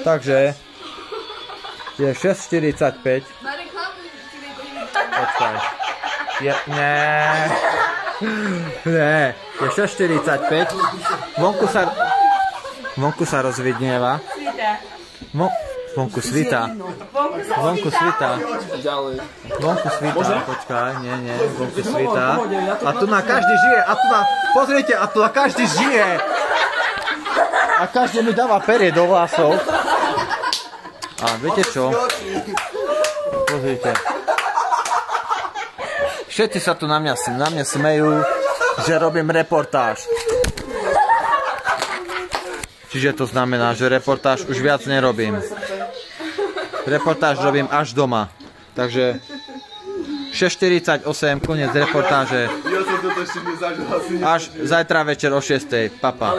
Takže je 6:45. Počkaj. Ne, je 6:45. Vonku sa rozvidnieva. Vonku svitá. Vonku svitá. Počkaj, nie, vonku svitá. A tu na každý žije, pozrite, a tu na každý žije. A každý mi dáva perie do vlasov. A viete čo? Pozrite. Všetci sa tu na mňa smejú, že robím reportáž. Čiže to znamená, že reportáž už viac nerobím. Reportáž robím až doma. Takže 6:48, koniec reportáže. Až zajtra večer o 6:00. Papa.